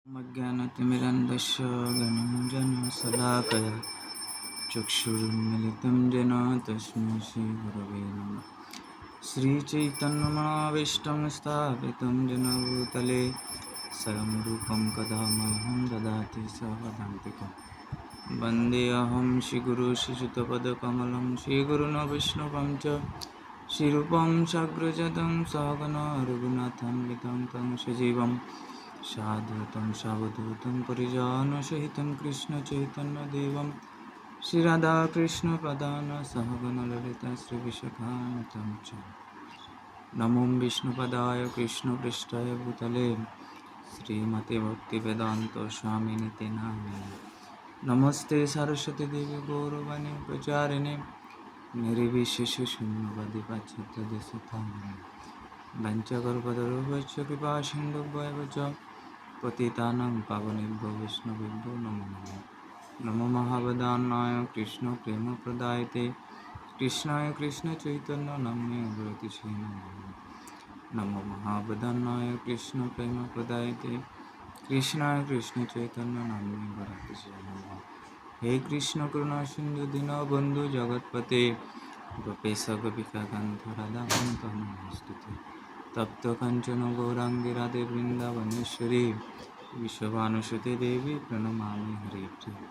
मज्ञानतिमिरन्धस्य ज्ञानञ्जनशलाकया चक्षुरुन्मिलितं येन तस्मै श्रीगुरवे नमः। श्रीचैतन्यमनाविष्टं स्थापितं येन भूतले स्वयं रूपं कदा मह्यं ददाति स्वपदान्तिकं। वन्देऽहं श्रीगुरुं श्रीयुतपदकमलं श्रीगुरुं वैष्णवं च श्रीरूपं साग्रजातं सहगणा रघुनाथं वितं तं सजीवं साद्वैतं सावधूतं परिजनसहितं कृष्णचैतन्यदेवं श्रीराधाकृष्णपदान् सहगणललिता श्रीविशाखान्वितं च। नमो विष्णुपदाय कृष्णपृष्ठाय भूतले श्रीमते भक्तिवेदान्तस्वामिनिते नामिने। नमस्ते सरस्वती देवी गौरवाणी प्रचारिणे निर्विशेषशून्यवादी पाश्चात्यदेशतारिणे। वञ्चकल्पतरुभ्यश्च कृपासिन्धुभ्येव च पतितानां पावनेभ्यो वैष्णवेभ्यो नमो नमः। नमो महावदान्नाय कृष्णप्रेमप्रदायते कृष्णाय कृष्णचैतन्यनाम्ने गौरतिसे नमः। नमो महावदान्नाय कृष्णप्रेमप्रदायते कृष्णाय कृष्णचैतन्यनाम्ने गौरतिसे नमः। हे कृष्ण करुणा सिन्धु दीनबन्धु जगत्पते गोपेश गोपिकाकान्त राधाकान्त नमोस्तुते। तप्त कांचन गौरांगी राधे वृंदावनेश्वरी विश्वभानुसुते देवी प्रणमामि हरिप्रिये।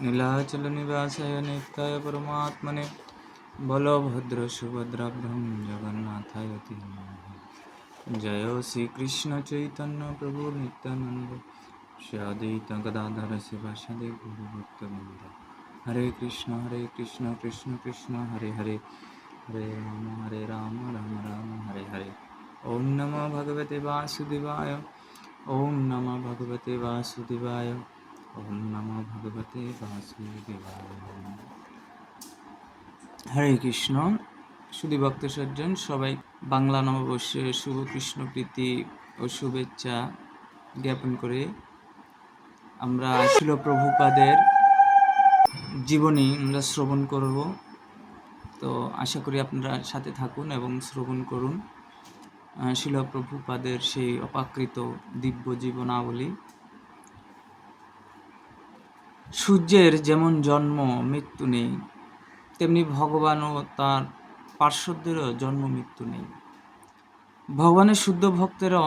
नीलाचल निवासाय नित्याय परमात्मने बलभद्र सुभद्राभ्यां जगन्नाथाय ते नमः। जय श्री कृष्ण चैतन्य प्रभु नित्यानंद श्री अद्वैत गदाधर शिवासादि गौरभक्तवृंद। हरे कृष्ण कृष्ण कृष्ण हरे हरे हरे राम राम राम हरे हरे। ओम नमो भगवते वासुदेवाय ओम नमो भगवते वासुदेवाय ओम नमो भगवते वासुदेवाय। हरे कृष्ण। শুধু ভক্ত সজ্জন সবাই বাংলা নববর্ষের শুভ কৃষ্ণ প্রীতি ও শুভেচ্ছা জ্ঞাপন করে আমরা শিল প্রভুপাদের জীবনী আমরা শ্রবণ করব। তো আশা করি আপনারা সাথে থাকুন এবং শ্রবণ করুন শিল প্রভুপাদের সেই অপাকৃত দিব্য জীবনাবলী। সূর্যের যেমন জন্ম মৃত্যু নেই, তেমনি ভগবানও তার পার্শ্বদেরও জন্ম মৃত্যু নেই। ভগবানের শুদ্ধ ভক্তেরা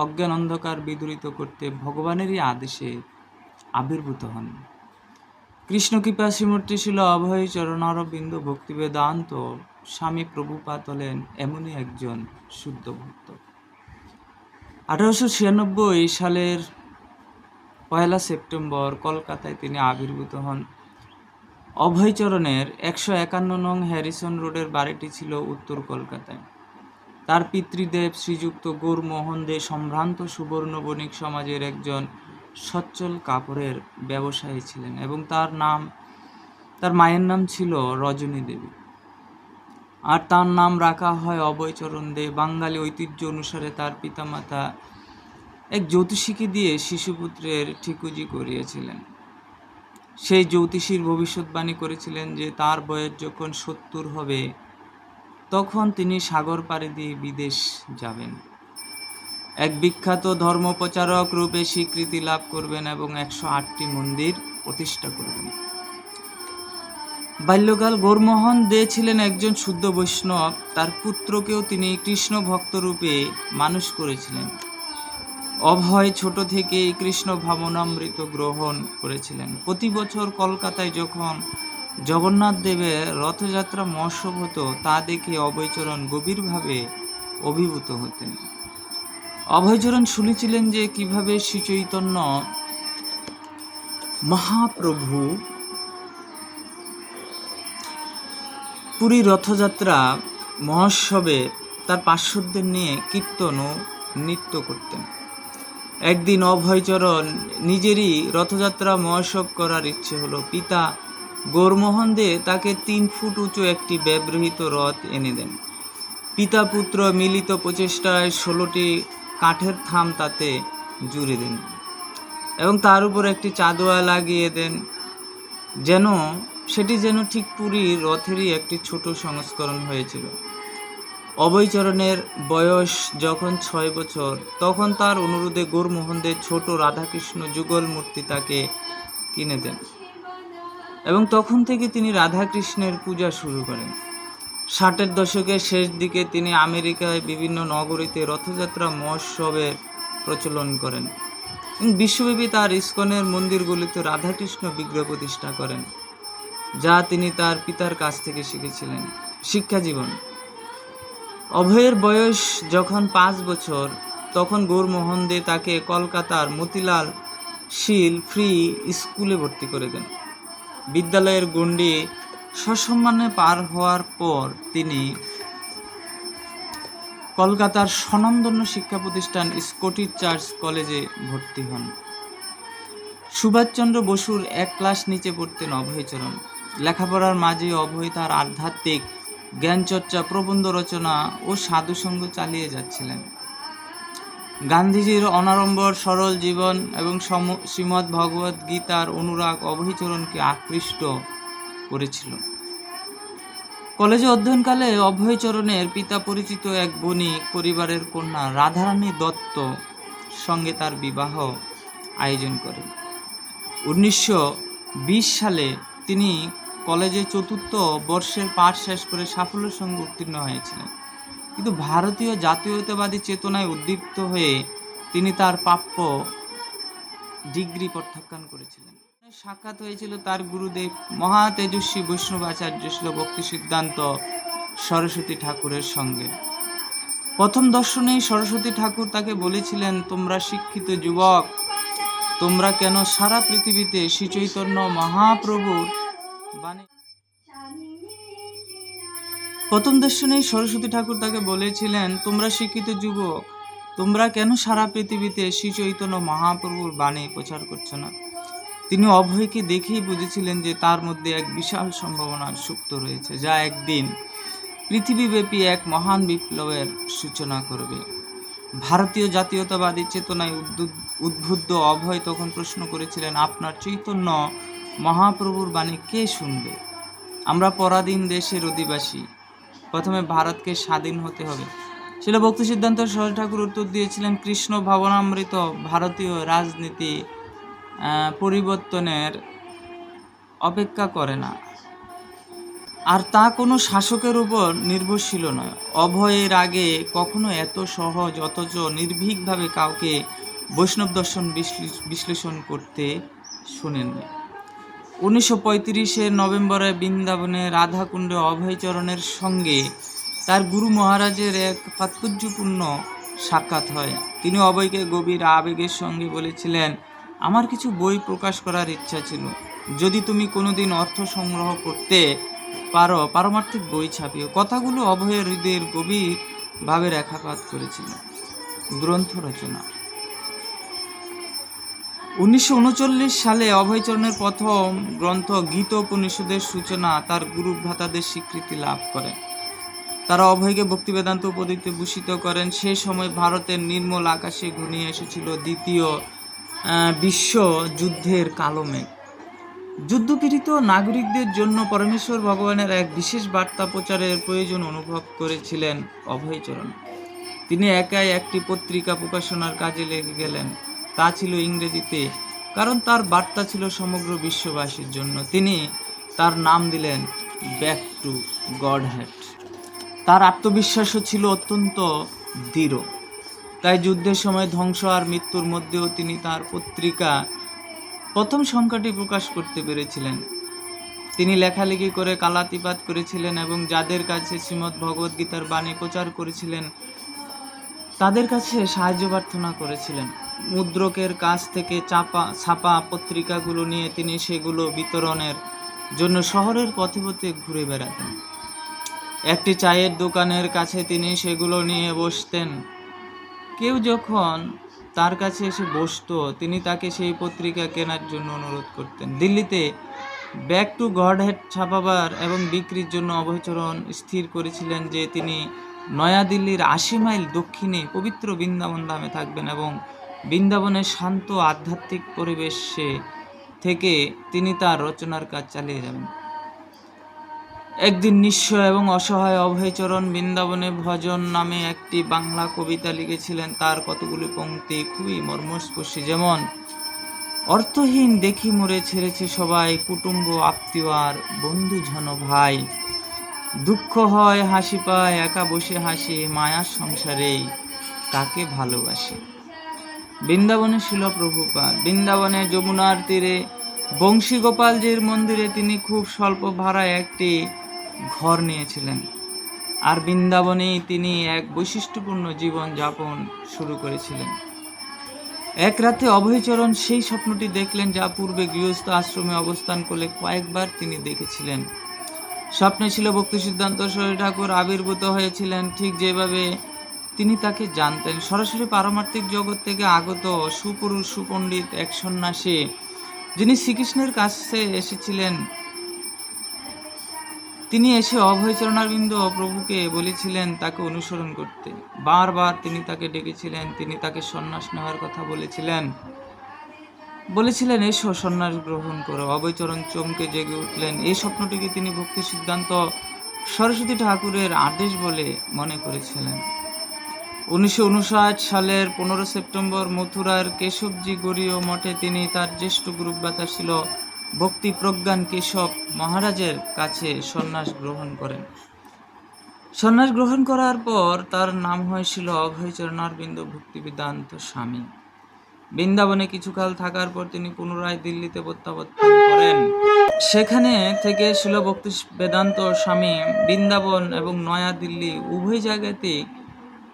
অজ্ঞান অন্ধকার বিদূরিত করতে ভগবানেরই আদেশে আবির্ভূত হন। কৃষ্ণ কৃপা শ্রীমূর্তি ছিল অভয় চরণারবিন্দ ভক্তিবেদান্ত স্বামী প্রভুপাদ হলেন এমনই একজন শুদ্ধ ভক্ত। 1896 সালের 1 সেপ্টেম্বর কলকাতায় তিনি আবির্ভূত হন। অভয়চরণের 151 নং হ্যারিসন রোডের বাড়িটি ছিল উত্তর কলকাতায়। তার পিতৃদেব শ্রীযুক্ত গৌরমোহন দে সম্ভ্রান্ত সুবর্ণ বণিক সমাজের একজন সচ্ছল কাপড়ের ব্যবসায়ী ছিলেন এবং তার মায়ের নাম ছিল রজনী দেবী আর তার নাম রাখা হয় অভয়চরণ দে। বাঙালি ঐতিহ্য অনুসারে তার পিতামাতা এক জ্যোতিষীকে দিয়ে শিশুপুত্রের ঠিকুজি করিয়েছিলেন। সেই জ্যোতিষীর ভবিষ্যৎবাণী করেছিলেন যে তার বয়স যখন 70 হবে তখন তিনি সাগর পাড়ি দিয়ে বিদেশ যাবেন, এক বিখ্যাত ধর্মপ্রচারক রূপে স্বীকৃতি লাভ করবেন এবং 108টি মন্দির প্রতিষ্ঠা করবেন। বাল্যকাল গৌরমোহন দে ছিলেন একজন শুদ্ধ বৈষ্ণব। তার পুত্রকেও তিনি কৃষ্ণ ভক্ত রূপে মানুষ করেছিলেন। অভয় ছোট থেকেই কৃষ্ণ ভাবনামৃত গ্রহণ করেছিলেন। প্রতি বছর কলকাতায় যখন জগন্নাথ দেবের রথযাত্রা মহোৎসব হতো তা দেখে অভয়চরণ গভীরভাবে অভিভূত হতেন। অভয়চরণ শুনেছিলেন যে কিভাবে শ্রীচৈতন্য মহাপ্রভু পুরী রথযাত্রা মহোৎসবে তার পার্শ্বদের নিয়ে কীর্তন ও নৃত্য করতেন। একদিন অভয়চরণ নিজেরই রথযাত্রা মহোৎসব করার ইচ্ছে হলো। পিতা গৌরমোহন দে তাকে 3 ফুট উঁচু একটি ব্যবহৃত রথ এনে দেন। পিতা পুত্র মিলিত প্রচেষ্টায় 16টি কাঠের থাম তাতে জুড়ে দেন এবং তার উপর একটি চাঁদোয়া লাগিয়ে দেন সেটি যেন ঠিক পুরীর রথেরই একটি ছোট সংস্করণ হয়েছিল। অভয়চরণের বয়স যখন 6 বছর, তখন তার অনুরোধে গৌরমোহন দে ছোট রাধাকৃষ্ণ যুগল মূর্তি তাকে কিনে দেন এবং তখন থেকে তিনি রাধাকৃষ্ণের পূজা শুরু করেন। 60-এর দশকের শেষ দিকে তিনি আমেরিকায় বিভিন্ন নগরীতে রথযাত্রা মহোৎসবের প্রচলন করেন এবং বিশ্বব্যাপী তার ইস্কনের মন্দিরগুলিতে রাধাকৃষ্ণ বিগ্রহ প্রতিষ্ঠা করেন, যা তিনি তার পিতার কাছ থেকে শিখেছিলেন। শিক্ষা জীবন। অভয়ের বয়স যখন 5 বছর, তখন গৌরমোহন দে তাকে কলকাতার মতিলাল শীল ফ্রি স্কুলে ভর্তি করে দেন। বিদ্যালয়ের গণ্ডি সসম্মানে পার হওয়ার পর তিনি কলকাতার স্বনামধন্য শিক্ষা প্রতিষ্ঠান স্কটিশ চার্চ কলেজে ভর্তি হন। সুভাষচন্দ্র বসুর 1 ক্লাস নিচে পড়তেন অভয়চরণ। লেখাপড়ার মাঝে অভয় তার আধ্যাত্মিক জ্ঞানচর্চা, প্রবন্ধ রচনা ও সাধুসঙ্গ চালিয়ে যাচ্ছিলেন। গান্ধীজির অনাড়ম্বর সরল জীবন এবং শ্রীমদ্ ভগবদ্ গীতার অনুরাগ অভয়চরণকে আকৃষ্ট করেছিল। কলেজে অধ্যয়নকালে অভয়চরণের পিতা পরিচিত এক বণিক পরিবারের কন্যা রাধারানী দত্ত সঙ্গে তার বিবাহ আয়োজন করেন। 1920 সালে তিনি কলেজে 4র্থ বর্ষের পাঠ শেষ করে সাফল্যের সঙ্গে উত্তীর্ণ হয়েছিলেন, কিন্তু ভারতীয় জাতীয়তাবাদী চেতনায় উদ্দীপ্ত হয়ে তিনি তার প্রাপ্য ডিগ্রি প্রত্যাখ্যান করেছিলেন। সাক্ষাৎ হয়েছিল তার গুরুদেব মহা তেজস্বী বৈষ্ণব আচার্য শ্রী ভক্তি সিদ্ধান্ত সরস্বতী ঠাকুরের সঙ্গে। প্রথম দর্শনেই সরস্বতী ঠাকুর তাকে বলেছিলেন, তোমরা শিক্ষিত যুবক, তোমরা কেন সারা পৃথিবীতে শ্রী চৈতন্য মহাপ্রভুর বাণী। প্রথম দর্শনেই সরস্বতী ঠাকুর তাকে বলেছিলেন, তোমরা শিক্ষিত যুবক, তোমরা কেন সারা পৃথিবীতে শ্রী চৈতন্য মহাপ্রভুর বাণী প্রচার করছো না। তিনি অভয়কে দেখেই বুঝেছিলেন যে তার মধ্যে এক বিশাল সম্ভাবনা সুপ্ত রয়েছে, যা একদিন পৃথিবীব্যাপী এক মহান বিপ্লবের সূচনা করবে। ভারতীয় জাতীয়তাবাদী চেতনায় উদ্বুদ্ধ অভয় তখন প্রশ্ন করেছিলেন, আপনার চৈতন্য মহাপ্রভুর বাণী কে শুনবে? আমরা পরাধীন দেশের অধিবাসী, প্রথমে ভারতকে স্বাধীন হতে হবে। শিল ভক্তি সিদ্ধান্ত সরস্বতী ঠাকুর উত্তর দিয়েছিলেন, কৃষ্ণ ভাবনামৃত ভারতীয় রাজনীতি পরিবর্তনের অপেক্ষা করে না, আর তা কোনো শাসকের উপর নির্ভরশীল নয়। অভয়ের আগে কখনো এত সহজ অথচ নির্ভীকভাবে কাউকে বৈষ্ণব দর্শন বিশ্লেষণ করতে শুনেননি। 1935-এর নভেম্বরে বৃন্দাবনে রাধাকুণ্ডে অভয়চরণের সঙ্গে তার গুরু মহারাজের এক তাৎপর্যপূর্ণ সাক্ষাৎ হয়। তিনি অভয়কে গভীর আবেগের সঙ্গে বলেছিলেন, আমার কিছু বই প্রকাশ করার ইচ্ছা ছিল, যদি তুমি কোনোদিন অর্থ সংগ্রহ করতে পারো পারমার্থিক বই ছাপিও। কথাগুলো অভয়ের হৃদয়ের গভীরভাবে রেখাপাত করেছিল। গ্রন্থ রচনা। 1939 সালে অভয়চরণের প্রথম গ্রন্থ গীতোপনিষদের সূচনা তার গুরু ভ্রাতাদের স্বীকৃতি লাভ করে। তারা অভয়কে ভক্তিবেদান্ত উপদিতে ভূষিত করেন। সেই সময় ভারতের নির্মল আকাশে ঘনিয়ে এসেছিল দ্বিতীয় বিশ্বযুদ্ধের কালো মেঘ। যুদ্ধপীড়িত নাগরিকদের জন্য পরমেশ্বর ভগবানের এক বিশেষ বার্তা প্রচারের প্রয়োজন অনুভব করেছিলেন অভয়চরণ। তিনি একাই একটি পত্রিকা প্রকাশনার কাজে লেগে গেলেন। তা ছিল ইংরেজিতে, কারণ তার বার্তা ছিল সমগ্র বিশ্ববাসীর জন্য। তিনি তার নাম দিলেন ব্যাক টু গডহেড। তার আত্মবিশ্বাসও ছিল অত্যন্ত দৃঢ়, তাই যুদ্ধের সময় ধ্বংস আর মৃত্যুর মধ্যেও তিনি তার পত্রিকা প্রথম সংখ্যাটি প্রকাশ করতে পেরেছিলেন। তিনি লেখালেখি করে কালাতিপাত করেছিলেন এবং যাদের কাছে শ্রীমদ্ ভগবদ্গীতার বাণী প্রচার করেছিলেন তাদের কাছে সাহায্য প্রার্থনা করেছিলেন। মুদ্রকের কাছ থেকে ছাপা পত্রিকাগুলো নিয়ে তিনি সেগুলো বিতরণের জন্য শহরের পথে পথে ঘুরে বেড়াতেন। একটি চায়ের দোকানের কাছে তিনি সেগুলো নিয়ে বসতেন। কেউ যখন তার কাছে এসে বসতো, তিনি তাকে সেই পত্রিকা কেনার জন্য অনুরোধ করতেন। দিল্লিতে ব্যাক টু গডহেড ছাপাবার এবং বিক্রির জন্য অভয়চরণ স্থির করেছিলেন যে তিনি নয়াদিল্লির 80 মাইল দক্ষিণে পবিত্র বৃন্দাবন ধামে থাকবেন এবং বৃন্দাবনের শান্ত আধ্যাত্মিক পরিবেশে থেকে তিনি তার রচনার কাজ চালিয়ে যাবেন। একদিন নিঃস্ব এবং অসহায় অভয়চরণ বৃন্দাবনে ভজন নামে একটি বাংলা কবিতা লিখেছিলেন। তার কতগুলি পংক্তি খুবই মর্মস্পর্শী, যেমন: অর্থহীন দেখি মোরে ছেড়েছে সবাই, কুটুম্ব আত্মীয় আর বন্ধু জন ভাই, দুঃখ হয় হাসি পায় একা বসে হাসি, মায়ার সংসারেই কাকে ভালোবাসি। বৃন্দাবনে ছিল প্রভুপাদ। বৃন্দাবনে যমুনার তীরে বংশী গোপালজির মন্দিরে তিনি খুব স্বল্প ভাড়ায় একটি ঘর নিয়েছিলেন, আর বৃন্দাবনেই তিনি এক বৈশিষ্ট্যপূর্ণ জীবন যাপন শুরু করেছিলেন। এক রাতে অভয়চরণ সেই স্বপ্নটি দেখলেন, যা পূর্বে গৃহস্থ আশ্রমে অবস্থান করলে কয়েকবার তিনি দেখেছিলেন। স্বপ্নে ছিল ভক্তি সিদ্ধান্ত সরস্বতী ঠাকুর আবির্ভূত হয়েছিলেন, ঠিক যেভাবে তিনি তাকে জানতেন। সরাসরি পারমার্থিক জগৎ থেকে আগত সুপুরুষ সুপণ্ডিত এক সন্ন্যাসী, যিনি শ্রীকৃষ্ণের কাছে এসেছিলেন। তিনি এসে অভয়চরণারবিন্দ প্রভুকে বলেছিলেন তাকে অনুসরণ করতে। বারবার তিনি তাকে ডেকেছিলেন, তিনি তাকে সন্ন্যাস নেওয়ার কথা বলেছিলেন এসো সন্ন্যাস গ্রহণ করো। অভয়চরণ চমকে জেগে উঠলেন। এই স্বপ্নটিকে তিনি ভক্তি সিদ্ধান্ত সরস্বতী ঠাকুরের আদেশ বলে মনে করেছিলেন। 1959 সালের 15 সেপ্টেম্বর মথুরার কেশবজি গৌড়ীয় মঠে তিনি তার জ্যেষ্ঠ গুরুভ্রাতা ছিল ভক্তি প্রজ্ঞান কেশব মহারাজের কাছে সন্ন্যাস গ্রহণ করেন। সন্ন্যাস গ্রহণ করার পর তার নাম হয়েছিল অভয়চরণারবিন্দ ভক্তিবেদান্ত স্বামী। বৃন্দাবনে কিছুকাল থাকার পর তিনি পুনরায় দিল্লিতে প্রত্যাবর্তন করেন। সেখানে থেকে শিল ভক্তি বেদান্ত স্বামী বৃন্দাবন এবং নয়া দিল্লি উভয় জায়গাতেই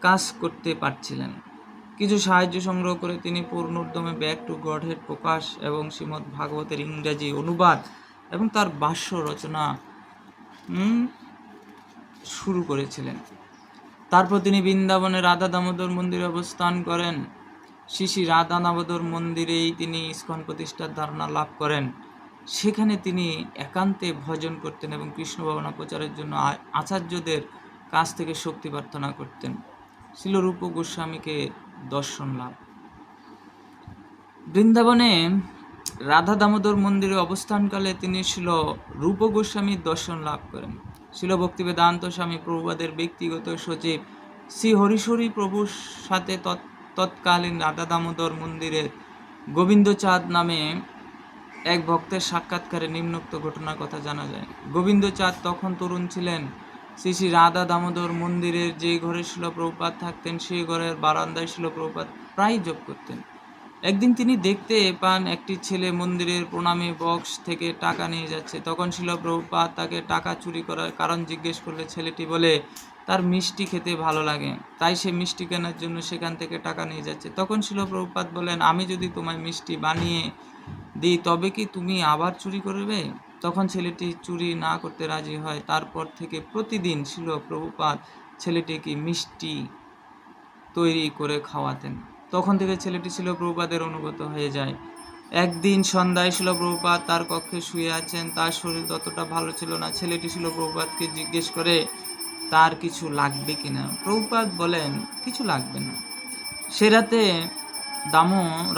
কাজ করতে পারছিলেন। কিছু সাহায্য সংগ্রহ করে তিনি পূর্ণোদ্যমে ব্যাক টু গডহেড প্রকাশ এবং শ্রীমদ্ ভাগবতের ইংরাজি অনুবাদ এবং তার ভাষ্য রচনা শুরু করেছিলেন। তারপর তিনি বৃন্দাবনে রাধা দামোদর মন্দিরে অবস্থান করেন। শ্রী শ্রী রাধা দামোদর মন্দিরেই তিনি ইস্কন প্রতিষ্ঠার ধারণা লাভ করেন। সেখানে তিনি একান্তে ভজন করতেন এবং কৃষ্ণ ভাবনা প্রচারের জন্য আচার্যদের কাছ থেকে শক্তি প্রার্থনা করতেন। ছিল রূপ গোস্বামীকে দর্শন লাভ। বৃন্দাবনে রাধা দামোদর মন্দিরে অবস্থানকালে তিনি ছিল রূপ গোস্বামীর দর্শন লাভ করেন। শিল ভক্তিবেদান্ত স্বামী প্রভুপাদের ব্যক্তিগত সচিব শ্রী হরিশরী প্রভুর সাথে তৎকালীন রাধা দামোদর মন্দিরের গোবিন্দচাঁদ নামে এক ভক্তের সাক্ষাৎকারে নিম্নোক্ত ঘটনার কথা জানা যায়। গোবিন্দচাঁদ তখন তরুণ ছিলেন। শ্রী শ্রী রাধা দামোদর মন্দিরের যে ঘরে শিল প্রভুপাদ থাকতেন, সেই ঘরের বারান্দায় শিল প্রভুপাদ প্রায় জপ করতেন। একদিন তিনি দেখতে পান একটি ছেলে মন্দিরের প্রণামী বক্স থেকে টাকা নিয়ে যাচ্ছে। তখন শিল প্রভুপাদ তাকে টাকা চুরি করার কারণ জিজ্ঞেস করলে ছেলেটি বলে তার মিষ্টি খেতে ভালো লাগে, তাই সে মিষ্টি কেনার জন্য সেখান থেকে টাকা নিয়ে যাচ্ছে। তখন শিল প্রভুপাদ বলেন, আমি যদি তোমায় মিষ্টি বানিয়ে দিই তবে কি তুমি আবার চুরি করবে? তখন ছেলেটি চুরি না করতে রাজি হয়। তারপর থেকে প্রতিদিন শিল প্রভুপাদ ছেলেটিকে মিষ্টি তৈরি করে খাওয়াতেন। তখন থেকে ছেলেটি শিল প্রভুপাদের অনুগত হয়ে যায়। একদিন সন্ধ্যায় শিল প্রভুপাদ তার কক্ষে শুয়ে আছেন। তার শরীর ততটা ভালো ছিল না। ছেলেটি শিল প্রভুপাদকে জিজ্ঞেস করে তার কিছু লাগবে কিনা। প্রভুপাদ বলেন কিছু লাগবে না। সে রাতে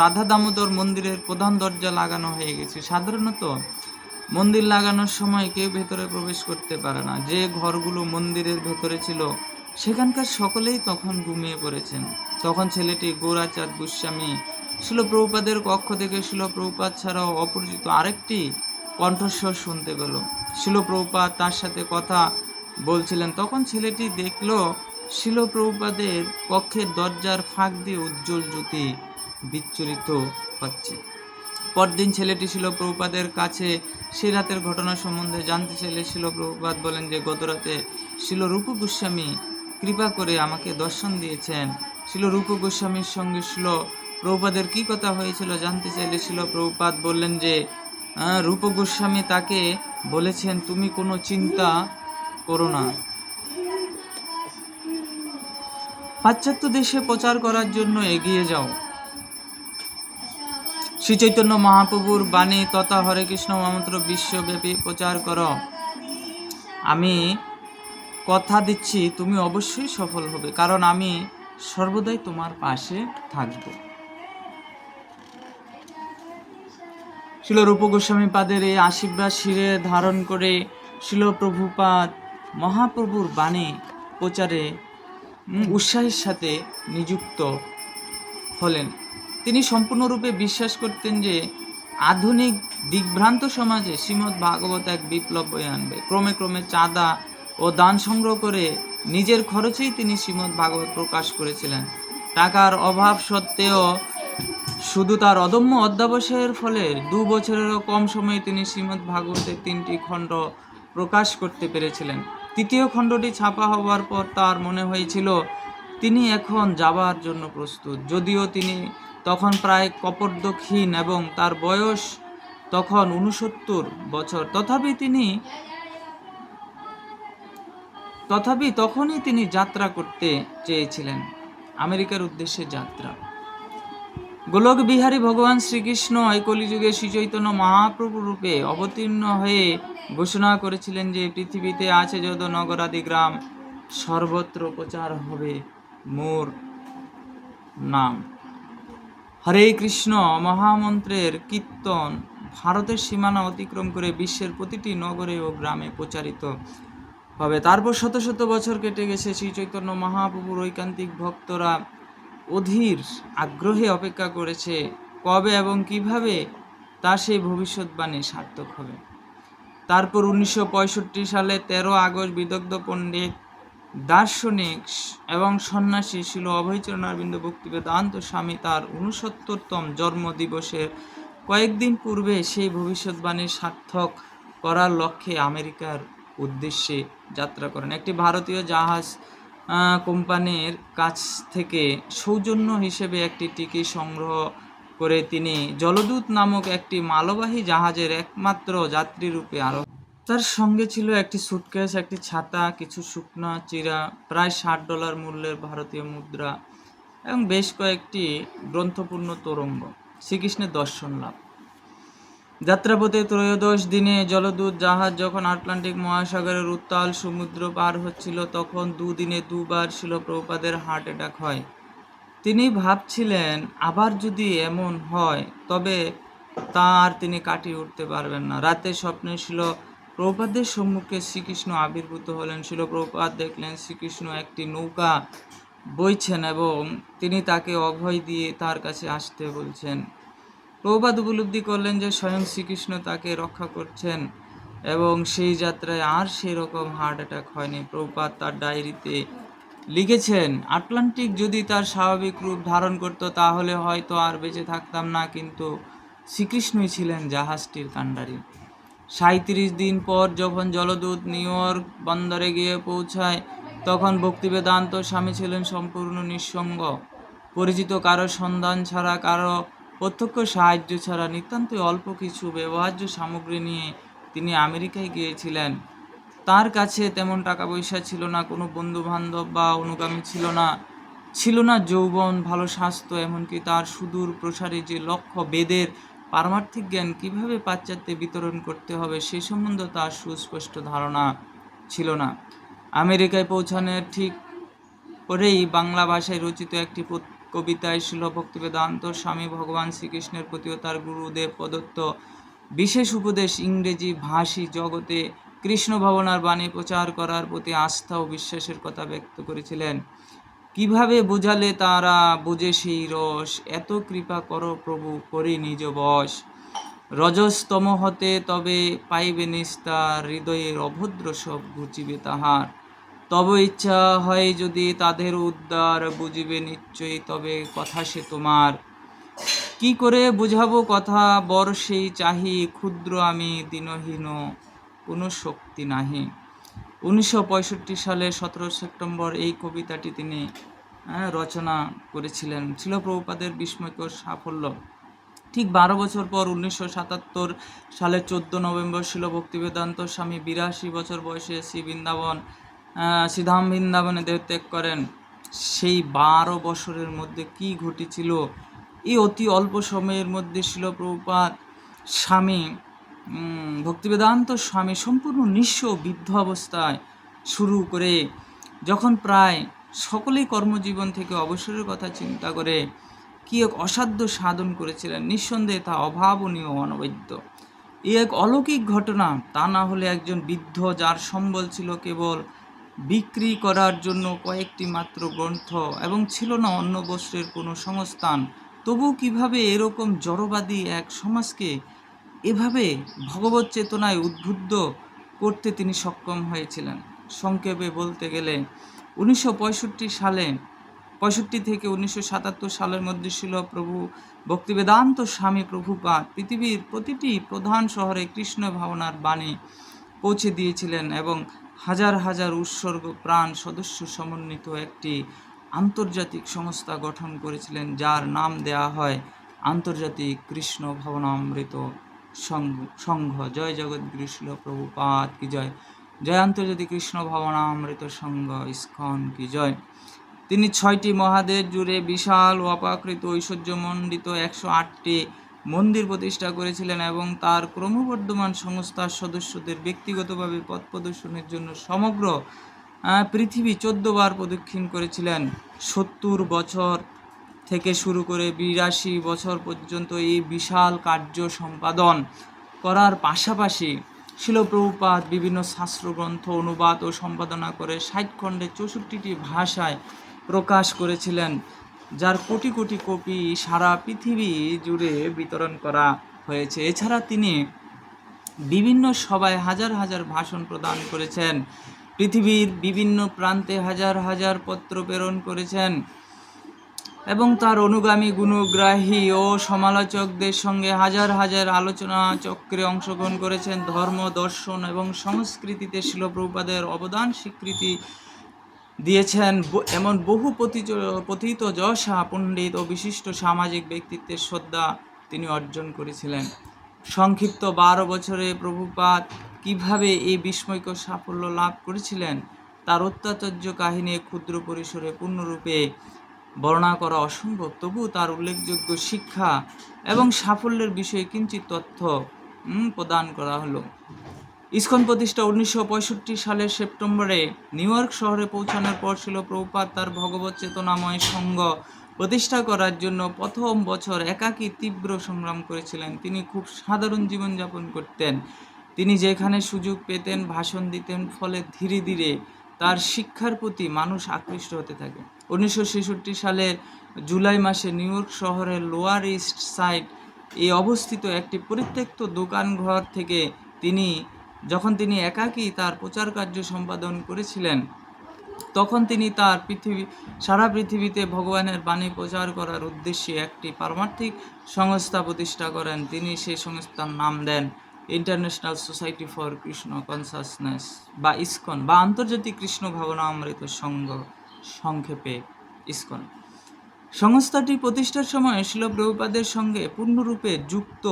রাধা দামোদর মন্দিরের প্রধান দরজা লাগানো হয়ে গেছে। সাধারণত মন্দির লাগানোর সময় কেউ ভেতরে প্রবেশ করতে পারে না। যে ঘরগুলো মন্দিরের ভেতরে ছিল সেখানকার সকলেই তখন ঘুমিয়ে পড়েছেন। তখন ছেলেটি গৌরাচাঁদ গোস্বামী শিল প্রভুপাদের কক্ষ থেকে শিল প্রভুপাদ ছাড়াও অপরিচিত আরেকটি কণ্ঠস্বর শুনতে পেল। শিল প্রভুপাদ তার সাথে কথা বলছিলেন। তখন ছেলেটি দেখল শিল প্রভুপাদের কক্ষের দরজার ফাঁক দিয়ে উজ্জ্বল জ্যোতি বিচ্ছুরিত হচ্ছে। পরদিন ছেলেটি শিল প্রভুপাদের কাছে সে রাতের ঘটনা সম্বন্ধে জানতে চাইলে শিল প্রভুপাদ বলেন যে গতরাতে শিল রূপ গোস্বামী কৃপা করে আমাকে দর্শন দিয়েছেন। শিল রূপ গোস্বামীর সঙ্গে শিল প্রভুপাদের কি কথা হয়েছিল জানতে চাইলে শিল প্রভুপাদ বললেন যে রূপ গোস্বামী তাকে বলেছেন তুমি কোনো চিন্তা করো না, পাশ্চাত্য দেশে প্রচার করার জন্য এগিয়ে যাও। শ্রী চৈতন্য মহাপ্রভুর বাণী তথা হরে কৃষ্ণ মহামন্ত্র বিশ্বব্যাপী প্রচার করো। আমি কথা দিচ্ছি তুমি অবশ্যই সফল হবে, কারণ আমি সর্বদাই তোমার পাশে থাকব। শিল রূপ গোস্বামী পাদের এই আশীর্বাদ শিরে ধারণ করে শিল প্রভুপাদ মহাপ্রভুর বাণী প্রচারে উৎসাহের সাথে নিযুক্ত হলেন। তিনি সম্পূর্ণরূপে বিশ্বাস করতেন যে আধুনিক দিগ্ভ্রান্ত সমাজে শ্রীমদ্ ভাগবত এক বিপ্লব বয়ে আনবে। ক্রমে ক্রমে চাঁদা ও দান সংগ্রহ করে নিজের খরচেই তিনি শ্রীমদ্ ভাগবত প্রকাশ করেছিলেন। টাকার অভাব সত্ত্বেও শুধু তার অদম্য অধ্যাবসায়ের ফলে 2 বছরেরও কম সময়ে তিনি শ্রীমদ্ ভাগবতের 3টি খণ্ড প্রকাশ করতে পেরেছিলেন। 3য় খণ্ডটি ছাপা হওয়ার পর তার মনে হয়েছিল তিনি এখন যাবার জন্য প্রস্তুত। যদিও তিনি তখন প্রায় কপর্দকহীন এবং তার বয়স তখন 69 বছর, তথাপি তখনই তিনি যাত্রা করতে চেয়েছিলেন, আমেরিকার উদ্দেশ্যে যাত্রা। গোলক বিহারী ভগবান শ্রীকৃষ্ণ এই কলিযুগে শ্রীচৈতন্য মহাপ্রভু রূপে অবতীর্ণ হয়ে ঘোষণা করেছিলেন যে পৃথিবীতে আছে যত নগরাদি গ্রাম, সর্বত্র প্রচার হবে মোর নাম। হরে কৃষ্ণ মহামন্ত্রের কীর্তন ভারতের সীমানা অতিক্রম করে বিশ্বের প্রতিটি নগরে ও গ্রামে প্রচারিত হবে। তারপর শত শত বছর কেটে গেছে। শ্রী চৈতন্য মহাপ্রভুর ঐকান্তিক ভক্তরা অধীর আগ্রহে অপেক্ষা করেছে কবে এবং কিভাবে তার সেই ভবিষ্যৎবাণী সার্থক হবে। তারপর 1965 সালে 13 আগস্ট বিদগ্ধ পণ্ডিত, দার্শনিক এবং সন্ন্যাসী শিল অভয়চরণারবিন্দ ভক্তিবেদান্ত স্বামী তার 69তম জন্মদিবসের কয়েকদিন পূর্বে সেই ভবিষ্যৎবাণী সার্থক করার লক্ষ্যে আমেরিকার উদ্দেশ্যে যাত্রা করেন। একটি ভারতীয় জাহাজ কোম্পানির কাছ থেকে সৌজন্য হিসেবে একটি টিকিট সংগ্রহ করে তিনি জলদূত নামক একটি মালবাহী জাহাজের একমাত্র যাত্রী রূপে আরোহণ। তার সঙ্গে ছিল একটি সুটকেস, একটি ছাতা, কিছু শুকনা চিরা, প্রায় $60 মূল্যের ভারতীয় মুদ্রা এবং বেশ কয়েকটি গ্রন্থপূর্ণ তরঙ্গ। শ্রীকৃষ্ণের দর্শন লাভ। যাত্রাপথে 13 দিনে জলদূত জাহাজ যখন আটলান্টিক মহাসাগরের উত্তাল সমুদ্র পার হচ্ছিল, তখন 2 দিনে 2 বার শিল প্রভুপাদের হার্ট অ্যাটাক হয়। তিনি ভাবছিলেন আবার যদি এমন হয় তবে তিনি কাটিয়ে উঠতে পারবেন না। রাতে স্বপ্নে শিল প্রভুপাদের সম্মুখে শ্রীকৃষ্ণ আবির্ভূত হলেন। শিল প্রভুপাদ দেখলেন শ্রীকৃষ্ণ একটি নৌকা বইছেন এবং তিনি তাকে অভয় দিয়ে তার কাছে আসতে বলছেন। প্রভুপাদ উপলব্ধি করলেন যে স্বয়ং শ্রীকৃষ্ণ তাকে রক্ষা করছেন এবং সেই যাত্রায় আর সেই রকম হার্ট অ্যাটাক হয়নি। প্রভুপাদ তার ডায়েরিতে লিখেছেন, আটলান্টিক যদি তার স্বাভাবিক রূপ ধারণ করত তাহলে হয়তো আর বেঁচে থাকতাম না, কিন্তু শ্রীকৃষ্ণই ছিলেন জাহাজটির কাণ্ডারি। 37 দিন পর যখন জলদূত নিউ ইয়র্ক বন্দরে গিয়ে পৌঁছায়, তখন ভক্তিবেদান্ত স্বামী ছিলেন সম্পূর্ণ নিঃসঙ্গ। পরিচিত কারো সন্ধান ছাড়া, কারো প্রত্যক্ষ সাহায্য ছাড়া, নিতান্তই অল্প কিছু ব্যবহার্য সামগ্রী নিয়ে তিনি আমেরিকায় গিয়েছিলেন। তার কাছে তেমন টাকা পয়সা ছিল না, কোনো বন্ধু বান্ধব বা অনুগামী ছিল না যৌবন, ভালো স্বাস্থ্য, এমনকি তার সুদূর প্রসারী যে লক্ষ্য বেদের পারমার্থিক জ্ঞান কিভাবে পাশ্চাত্যে বিতরণ করতে হবে সে সম্বন্ধে তার সুস্পষ্ট ধারণা ছিল না। আমেরিকায় পৌঁছানোর ঠিক পরেই বাংলা ভাষায় রচিত একটি কবিতায় শিল ভক্তিবেদান্ত স্বামী ভগবান শ্রীকৃষ্ণের প্রতিও তার গুরুদেব প্রদত্ত বিশেষ উপদেশ, ইংরেজি ভাষী জগতে কৃষ্ণ ভাবনার বাণী প্রচার করার প্রতি আস্থা ও বিশ্বাসের কথা ব্যক্ত করেছিলেন। কিভাবে বোঝালে তারা বোঝে সেই রস, এত কৃপা করো প্রভু করি নিজ বশ। রজস্তম হতে তবে পাইবে নিস্তার, হৃদয়ের অভদ্র সব ঘুচিবে তাহার। তব ইচ্ছা হয় যদি তাদের উদ্ধার, বুঝিবে নিশ্চয়ই তবে কথা সে তোমার। কি করে বুঝাবো কথা বর সেই চাহি, ক্ষুদ্র আমি দীনহীন কোনো শক্তি নাহি। 1965 সালে 17 সেপ্টেম্বর এই কবিতাটি তিনি রচনা করেছিলেন। শিল প্রভুপাদের বিস্ময়কর সাফল্য। ঠিক 12 বছর পর 1977 সালের 14 নভেম্বর শিল ভক্তিবেদান্ত স্বামী 82 বছর বয়সে শ্রীধাম বৃন্দাবনে দেহত্যাগ করেন। সেই 12 বছরের মধ্যে কি ঘটেছিল? এই অতি অল্প সময়ের মধ্যে শিল প্রভুপাদ স্বামী ভক্তিবেদান্ত স্বামী সম্পূর্ণ নিঃস্ব বৃদ্ধ অবস্থায় শুরু করে যখন প্রায় সকলেই কর্মজীবন থেকে অবসরের কথা চিন্তা করে কি এক অসাধ্য সাধন করেছিলেন, নিঃসন্দেহে তা অভাবনীয়, অনবদ্য। এই এক অলৌকিক ঘটনা, তা না হলে একজন বৃদ্ধ যার সম্বল ছিল কেবল বিক্রি করার জন্য কয়েকটি মাত্র গ্রন্থ এবং ছিল না অন্য বস্ত্রের কোনো সংস্থান, তবু কিভাবে এরকম জড়বাদী এক সমাজকে এভাবে ভগবত চেতনায় উদ্বুদ্ধ করতে তিনি সক্ষম হয়েছিলেন? সংক্ষেপে বলতে গেলে 1965 থেকে 1977 সালের মধ্যে ছিল প্রভু ভক্তিবেদান্ত স্বামী প্রভুপাদ পৃথিবীর প্রতিটি প্রধান শহরে কৃষ্ণ ভাবনার বাণী পৌঁছে দিয়েছিলেন এবং হাজার হাজার উৎসর্গ প্রাণ সদস্য সমন্বিত একটি আন্তর্জাতিক সংস্থা গঠন করেছিলেন, যার নাম দেয়া হয় আন্তর্জাতিক কৃষ্ণ ভাবনামৃত সংঘ। জয় জগৎগুরু শিল প্রভুপাদ কি জয়। জয় আন্তর্জাতিক কৃষ্ণ ভাবনামৃত সংঘ ইস্কন কি জয়। তিনি 6টি মহাদেশ জুড়ে বিশাল ও অপাকৃত ঐশ্বর্যমণ্ডিত 108টি মন্দির প্রতিষ্ঠা করেছিলেন এবং তার ক্রমবর্ধমান সংস্থার সদস্যদের ব্যক্তিগতভাবে পথ প্রদর্শনের জন্য সমগ্র পৃথিবী 14 বার প্রদক্ষিণ করেছিলেন। 70 বছর থেকে শুরু করে 82 বছর পর্যন্ত এই বিশাল কার্য সম্পাদন করার পাশাপাশি শিল প্রভুপাদ বিভিন্ন শাস্ত্রগ্রন্থ অনুবাদ ও সম্পাদনা করে 60 খণ্ডে 64টি ভাষায় প্রকাশ করেছিলেন, যার কোটি কোটি কপি সারা পৃথিবী জুড়ে বিতরণ করা হয়েছে। এছাড়া তিনি বিভিন্ন সভায় হাজার হাজার ভাষণ প্রদান করেছেন, পৃথিবীর বিভিন্ন প্রান্তে হাজার হাজার পত্র প্রেরণ করেছেন এবং তার অনুগামী গুণগ্রাহী ও সমালোচকদের সঙ্গে হাজার হাজার আলোচনা চক্রে অংশগ্রহণ করেছেন। ধর্ম, দর্শন এবং সংস্কৃতিতে শিল প্রভুপাদের অবদান স্বীকৃতি দিয়েছেন এমন বহু পতিতযশা পণ্ডিত ও বিশিষ্ট সামাজিক ব্যক্তিত্বের শ্রদ্ধা তিনি অর্জন করেছিলেন। সংক্ষিপ্ত 12 বছরে প্রভুপাদ কিভাবে এই বিস্ময়কর সাফল্য লাভ করেছিলেন তার অত্যাচার্য কাহিনী ক্ষুদ্র পরিসরে পূর্ণরূপে বর্ণনা করা অসম্ভব, তবু তার উল্লেখযোগ্য শিক্ষা এবং সাফল্যের বিষয়ে কিঞ্চিত তথ্য প্রদান করা হলো। ইসকন প্রতিষ্ঠা 1965 সালের সেপ্টেম্বরে নিউ ইয়র্ক শহরে পৌঁছানোর পর শিল প্রভুপাদ তার ভগবত চেতনাময় সংঘ প্রতিষ্ঠা করার জন্য প্রথম বছর একাকী তীব্র সংগ্রাম করেছিলেন। তিনি খুব সাধারণ জীবনযাপন করতেন। তিনি যেখানে সুযোগ পেতেন ভাষণ দিতেন, ফলে ধীরে ধীরে তার শিক্ষার প্রতি মানুষ আকৃষ্ট হতে থাকে। 1966 সালের জুলাই মাসে নিউ ইয়র্ক শহরের লোয়ার ইস্ট সাইড এ অবস্থিত একটি পরিত্যক্ত দোকানঘর থেকে যখন তিনি একাকী তার প্রচার কার্য সম্পাদন করেছিলেন, তখন তিনি সারা পৃথিবীতে ভগবানের বাণী প্রচার করার উদ্দেশ্যে একটি পারমার্থিক সংস্থা প্রতিষ্ঠা করেন। তিনি সেই সংস্থার নাম দেন international society for Krishna consciousness বা ইসকন বা আন্তর্জাতিক কৃষ্ণ ভাবনামৃত সংঘ, সংক্ষেপে ইসকন। সংস্থাটি প্রতিষ্ঠার সময় শিল প্রভুপাদের সঙ্গে পূর্ণরূপে যুক্ত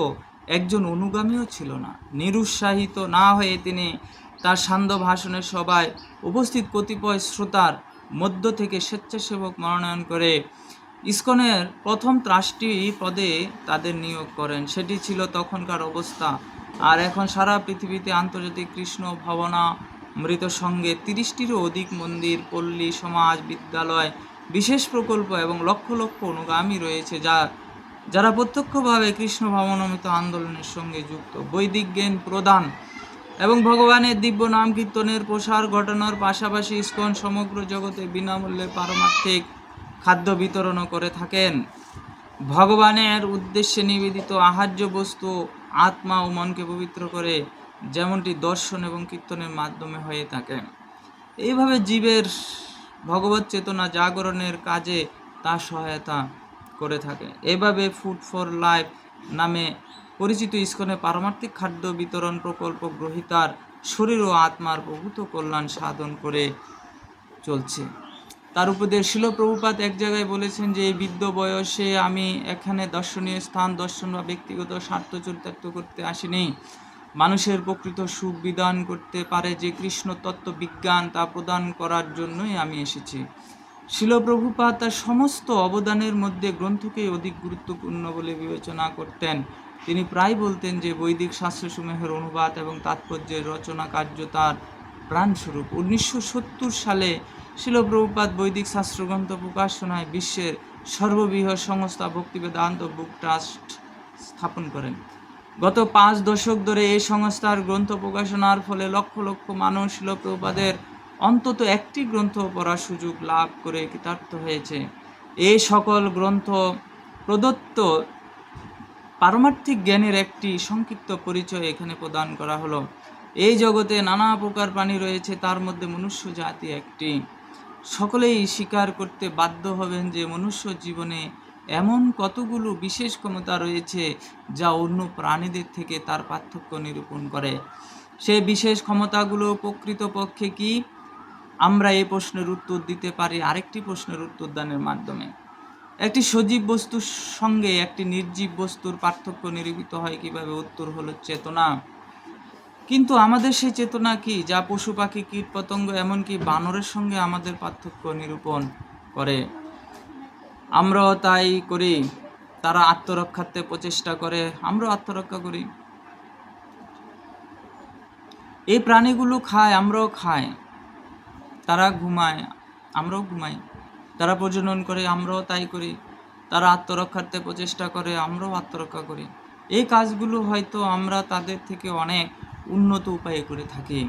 একজন অনুগামীও ছিল না। নিরুৎসাহিত না হয়ে তিনি তার সান্ধ্য ভাষণের সভায় উপস্থিত কতিপয় শ্রোতার মধ্য থেকে স্বেচ্ছাসেবক মনোনয়ন করে ইসকনের প্রথম ট্রাস্টি পদে তাদের নিয়োগ করেন। সেটি ছিল তখনকার অবস্থা। আর এখন সারা পৃথিবীতে আন্তর্জাতিক কৃষ্ণ ভাবনামৃত সঙ্গে 30টিরও অধিক মন্দির, পল্লী, সমাজ, বিদ্যালয়, বিশেষ প্রকল্প এবং লক্ষ লক্ষ অনুগামী রয়েছে যারা প্রত্যক্ষভাবে কৃষ্ণ ভাবনামৃত আন্দোলনের সঙ্গে যুক্ত। বৈদিক জ্ঞান প্রদান এবং ভগবানের দিব্য নাম কীর্তনের প্রসার ঘটানোর পাশাপাশি ইসকন সমগ্র জগতে বিনামূল্যে পারমার্থিক খাদ্য বিতরণও করে থাকেন। ভগবানের উদ্দেশ্যে নিবেদিত আহার্য বস্তু আত্মা ও মনকে পবিত্র করে, যেমনটি দর্শন এবং কীর্তনের মাধ্যমে হয়ে থাকে। এইভাবে জীবের ভগবত চেতনা জাগরণের কাজে তা সহায়তা করে থাকে। এভাবে ফুড ফর লাইফ নামে পরিচিত ইসকনের পারমার্থিক খাদ্য বিতরণ প্রকল্প গ্রহীতার শরীর ও আত্মার প্রভূত কল্যাণ সাধন করে চলছে। তার উপদেশ শিল প্রভুপাদ এক জায়গায় বলেছেন যে এই বৃদ্ধ বয়সে আমি এখানে দর্শনীয় স্থান দর্শন বা ব্যক্তিগত স্বার্থ চরিতার্থ করতে আসিনি। মানুষের প্রকৃত সুখ বিধান করতে পারে যে কৃষ্ণ তত্ত্ব বিজ্ঞান, তা প্রদান করার জন্যই আমি এসেছি। শিল প্রভুপাদ তার সমস্ত অবদানের মধ্যে গ্রন্থকে অধিক গুরুত্বপূর্ণ বলে বিবেচনা করতেন। তিনি প্রায় বলতেন যে বৈদিক শাস্ত্রসমূহের অনুবাদ এবং তাৎপর্যের রচনা কার্য তার প্রাণস্বরূপ। 1970 সালে শিল প্রভুপাদ বৈদিক শাস্ত্রগ্রন্থ প্রকাশনায় বিশ্বের সর্ববৃহৎ সংস্থা ভক্তিবেদান্ত বুক ট্রাস্ট স্থাপন করেন। গত 5 দশক ধরে এই সংস্থার গ্রন্থ প্রকাশনার ফলে লক্ষ লক্ষ মানুষ শিল প্রভুপাদের অন্তত একটি গ্রন্থ পড়ার সুযোগ লাভ করে কৃতার্থ হয়েছে। এই সকল গ্রন্থ প্রদত্ত পারমার্থিক জ্ঞানের একটি সংক্ষিপ্ত পরিচয় এখানে প্রদান করা হলো। এই জগতে নানা প্রকার প্রাণী রয়েছে, তার মধ্যে মনুষ্য জাতি একটি। সকলেই স্বীকার করতে বাধ্য হবেন যে মনুষ্য জীবনে এমন কতগুলো বিশেষ ক্ষমতা রয়েছে যা অন্য প্রাণীদের থেকে তার পার্থক্য নিরূপণ করে। সেই বিশেষ ক্ষমতাগুলো প্রকৃতপক্ষে কি? আমরা এই প্রশ্নের উত্তর দিতে পারি আরেকটি প্রশ্নের উত্তর দানের মাধ্যমে। একটি সজীব বস্তুর সঙ্গে একটি নির্জীব বস্তুর পার্থক্য নিরূপিত হয় কিভাবে? উত্তর হলো চেতনা। কিন্তু আমাদের সেই চেতনা কি, যা পশু পাখি কীট পতঙ্গ এমনকি বানরের সঙ্গে আমাদের পার্থক্য নিরূপণ করে? আমরাও তাই করি। তারা আত্মরক্ষার্থে প্রচেষ্টা করে, আমরাও আত্মরক্ষা করি। এই প্রাণীগুলো খায়, আমরাও খাই। তারা ঘুমায়, আমরাও ঘুমাই। তারা প্রজনন করে, আমরাও তাই করি। তারা আত্মরক্ষার্থে প্রচেষ্টা করে, আমরাও আত্মরক্ষা করি। এই কাজগুলো হয়তো আমরা তাদের থেকে অনেক উন্নত উপায়ে করে থাকি,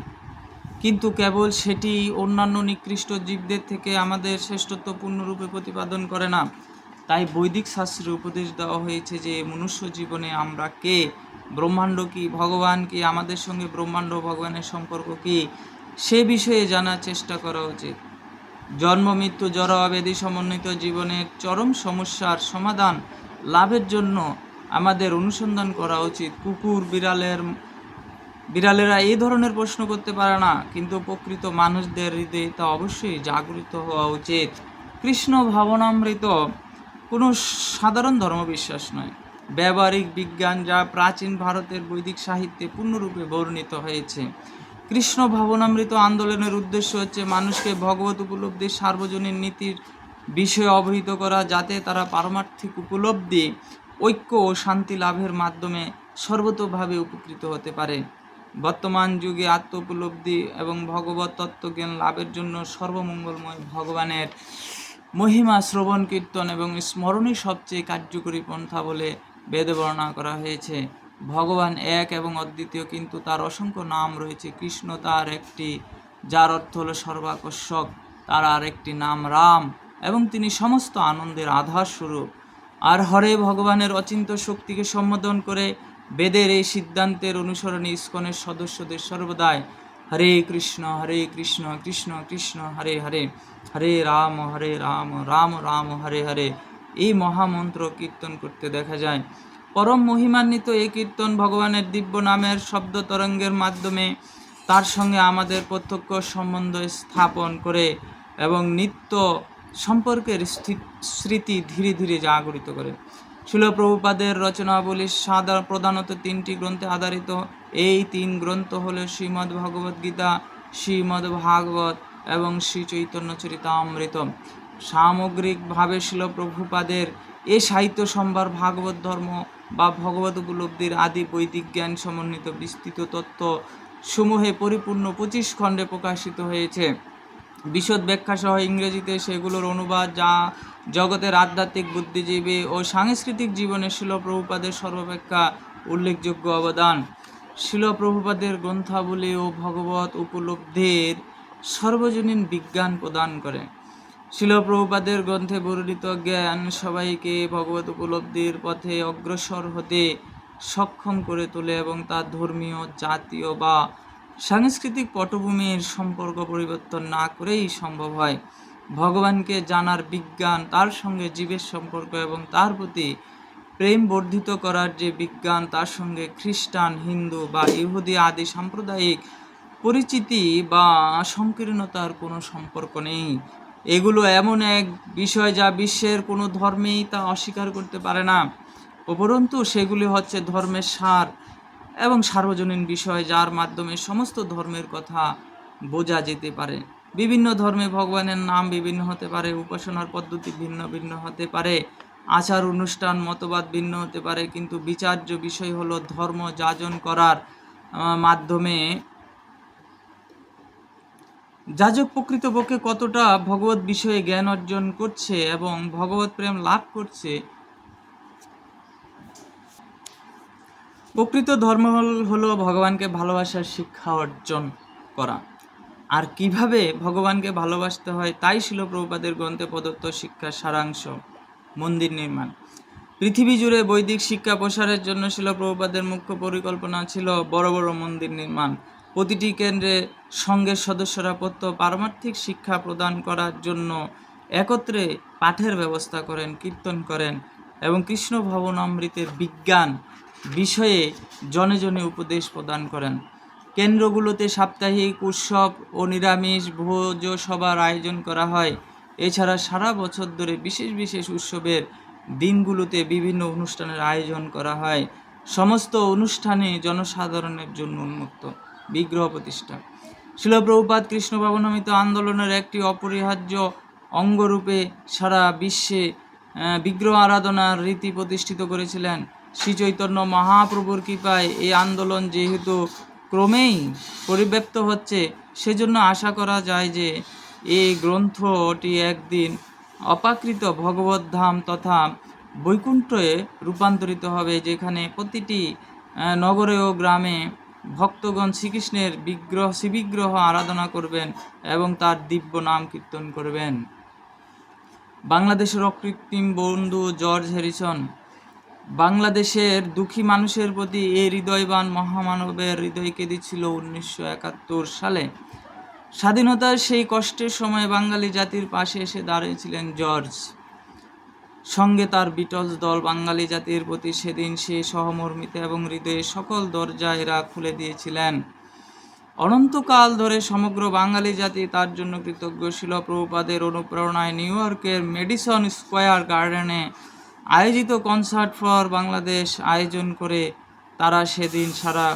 কিন্তু কেবল সেটি অন্যান্য নিকৃষ্ট জীবদের থেকে আমাদের শ্রেষ্ঠত্ব পূর্ণরূপে প্রতিপাদন করে না। তাই বৈদিক শাস্ত্রে উপদেশ দেওয়া হয়েছে যে মনুষ্য জীবনে আমরা কে, ব্রহ্মাণ্ড কি, ভগবান কি, আমাদের সঙ্গে ব্রহ্মাণ্ড ভগবানের সম্পর্ক কি, সে বিষয়ে জানার চেষ্টা করা উচিত। জন্ম মৃত্যু জরা ব্যাধি সমন্বিত জীবনের চরম সমস্যার সমাধান লাভের জন্য আমাদের অনুসন্ধান করা উচিত। কুকুর বিড়ালেরা এই ধরনের প্রশ্ন করতে পারে না, কিন্তু প্রকৃত মানুষদের হৃদয়ে তা অবশ্যই জাগরিত হওয়া উচিত। কৃষ্ণ ভাবনামৃত কোনো সাধারণ ধর্মবিশ্বাস নয়, ব্যবহারিক বিজ্ঞান যা প্রাচীন ভারতের বৈদিক সাহিত্যে পূর্ণরূপে বর্ণিত হয়েছে। কৃষ্ণ ভাবনামৃত আন্দোলনের উদ্দেশ্য হচ্ছে মানুষকে ভগবত উপলব্ধির সার্বজনীন নীতির বিষয়ে অবহিত করা, যাতে তারা পারমার্থিক উপলব্ধি, ঐক্য ও শান্তি লাভের মাধ্যমে সর্বতোভাবে উপকৃত হতে পারে। বর্তমান যুগে আত্ম উপলব্ধি এবং ভগবত তত্ত্বজ্ঞান লাভের জন্য সর্বমঙ্গলময় ভগবানের মহিমা শ্রবণ কীর্তন এবং স্মরণই সবচেয়ে কার্যকরী পন্থা বলে বেদে বর্ণনা করা হয়েছে। ভগবান এক এবং অদ্বিতীয়, কিন্তু তার অসংখ্য নাম রয়েছে। কৃষ্ণ তার একটি, যার অর্থ হলো সর্বাকর্ষক। তার আর একটি নাম রাম, এবং তিনি সমস্ত আনন্দের আধার স্বরূপ। আর হরে ভগবানের অচিন্ত শক্তিকে সম্বোধন করে বেদের এই সিদ্ধান্তের অনুসরণে ইস্কনের সদস্যদের সর্বদাই হরে কৃষ্ণ কৃষ্ণ কৃষ্ণ হরে হরে, হরে রাম রাম রাম হরে হরে এই মহামন্ত্র কীর্তন করতে দেখা যায়। পরম মহিমান্বিত এই কীর্তন ভগবানের দিব্য নামের শব্দ তরঙ্গের মাধ্যমে তার সঙ্গে আমাদের প্রত্যক্ষ সম্বন্ধ স্থাপন করে এবং নিত্য সম্পর্কের স্মৃতি ধীরে ধীরে জাগরিত করে। শিল প্রভুপাদের রচনাবলী প্রধানত 3টি গ্রন্থে আধারিত। এই 3 গ্রন্থ হল শ্রীমদ্ ভগবদ গীতা, শ্রীমদ্ ভাগবত এবং শ্রী চৈতন্য চরিতামৃত। সামগ্রিকভাবে শিল প্রভুপাদের এই সাহিত্য সম্ভার ভাগবত ধর্ম বা ভগবত উপলব্ধির আদি বৈদিক জ্ঞান সমন্বিত বিস্তৃত তত্ত্ব সমূহে পরিপূর্ণ 25 খণ্ডে প্রকাশিত হয়েছে। বিশদ ব্যাখ্যা সহ ইংরেজিতে সেগুলোর অনুবাদ, যা জগতের আধ্যাত্মিক, বুদ্ধিজীবী ও সাংস্কৃতিক জীবনে শিল প্রভুপাদের সর্বাপেক্ষা উল্লেখযোগ্য অবদান। শিল প্রভুপাদের গ্রন্থাবলী ও ভগবত উপলব্ধির সর্বজনীন বিজ্ঞান প্রদান করে। শিল প্রভুপাদের গ্রন্থে বর্ণিত জ্ঞান সবাইকে ভগবত উপলব্ধির পথে অগ্রসর হতে সক্ষম করে তোলে এবং তার ধর্মীয়, জাতীয় বা সাংস্কৃতিক পটভূমির সম্পর্ক পরিবর্তন না করেই সম্ভব হয়। ভগবানকে জানার বিজ্ঞান, তার সঙ্গে জীবের সম্পর্ক এবং তার প্রতি প্রেম বর্ধিত করার যে বিজ্ঞান, তার সঙ্গে খ্রিস্টান, হিন্দু বা ইহুদি আদি সাম্প্রদায়িক পরিচিতি বা সংকীর্ণতার কোনো সম্পর্ক নেই। এগুলো এমন এক বিষয় যা বিশ্বের কোনো ধর্মেই তা অস্বীকার করতে পারে না। উপরন্তু সেগুলি হচ্ছে ধর্মের সার এবং সার্বজনীন বিষয়, যার মাধ্যমে সমস্ত ধর্মের কথা বোঝা যেতে পারে। বিভিন্ন ধর্মে ভগবানের নাম বিভিন্ন হতে পারে, উপাসনার পদ্ধতি ভিন্ন ভিন্ন হতে পারে, আচার অনুষ্ঠান মতবাদ ভিন্ন হতে পারে, কিন্তু বিচার্য বিষয় হলো ধর্ম যাজন করার মাধ্যমে যাজক প্রকৃতপক্ষে কতটা ভগবত বিষয়ে জ্ঞান অর্জন করছে এবং ভগবত প্রেম লাভ করছে প্রকৃত ধর্ম হলো ভগবানকে ভালোবাসার শিক্ষা অর্জন করা। আর কিভাবে ভগবানকে ভালোবাসতে হয় তাই ছিল প্রভুপাদের গ্রন্থে প্রদত্ত শিক্ষার সারাংশ। মন্দির নির্মাণ। পৃথিবী জুড়ে বৈদিক শিক্ষা প্রসারের জন্য ছিল প্রভুপাদের মুখ্য পরিকল্পনা ছিল বড় বড় মন্দির নির্মাণ। প্রতিটি কেন্দ্রে সংঘের সদস্যরা পারমার্থিক শিক্ষা প্রদান করার জন্য একত্রে পাঠের ব্যবস্থা করেন, কীর্তন করেন এবং কৃষ্ণ ভবনামৃতের বিজ্ঞান বিষয়ে জনে জনে উপদেশ প্রদান করেন। কেন্দ্রগুলোতে সাপ্তাহিক উৎসব ও নিরামিষ ভোজ সভার আয়োজন করা হয়। এছাড়া সারা বছর ধরে বিশেষ বিশেষ উৎসবের দিনগুলোতে বিভিন্ন অনুষ্ঠানের আয়োজন করা হয়। সমস্ত অনুষ্ঠানে জনসাধারণের জন্য উন্মুক্ত। বিগ্রহ প্রতিষ্ঠা। শিল প্রভুপাদ কৃষ্ণ ভবনামৃত আন্দোলনের একটি অপরিহার্য অঙ্গরূপে সারা বিশ্বে বিগ্রহ আরাধনার রীতি প্রতিষ্ঠিত করেছিলেন। শ্রী চৈতন্য মহাপ্রভুর কৃপায় এই আন্দোলন যেহেতু ক্রমেই পরিব্যাপ্ত হচ্ছে, সেজন্য আশা করা যায় যে এই গ্রন্থটি একদিন অপাকৃত ভগবত ধাম তথা বৈকুণ্ঠে রূপান্তরিত হবে, যেখানে প্রতিটি নগরে ও গ্রামে ভক্তগণ শ্রীকৃষ্ণের শ্রীবিগ্রহ আরাধনা করবেন এবং তার দিব্য নাম কীর্তন করবেন। বাংলাদেশের অকৃত্রিম বন্ধু জর্জ হ্যারিসন। বাংলাদেশের দুঃখী মানুষের প্রতি এই হৃদয়বান মহামানবের হৃদয় কেঁদেছিল 1971 সালে। স্বাধীনতার সেই কষ্টের সময় বাঙালি জাতির পাশে এসে দাঁড়িয়েছিলেন জর্জ। সঙ্গে তার বিটলস দল। বাঙালি জাতির প্রতি সেদিন সে সহমর্মিত এবং হৃদয়ে সকল দরজা এরা খুলে দিয়েছিলেন। অনন্তকাল ধরে সমগ্র বাঙালি জাতি তার জন্য কৃতজ্ঞ ছিল। প্রভুপাদের অনুপ্রেরণায় নিউ ইয়র্কের মেডিসন স্কোয়ার গার্ডেনে আয়োজিত কনসার্ট ফর বাংলাদেশ আয়োজন করে তারা সেদিন সারা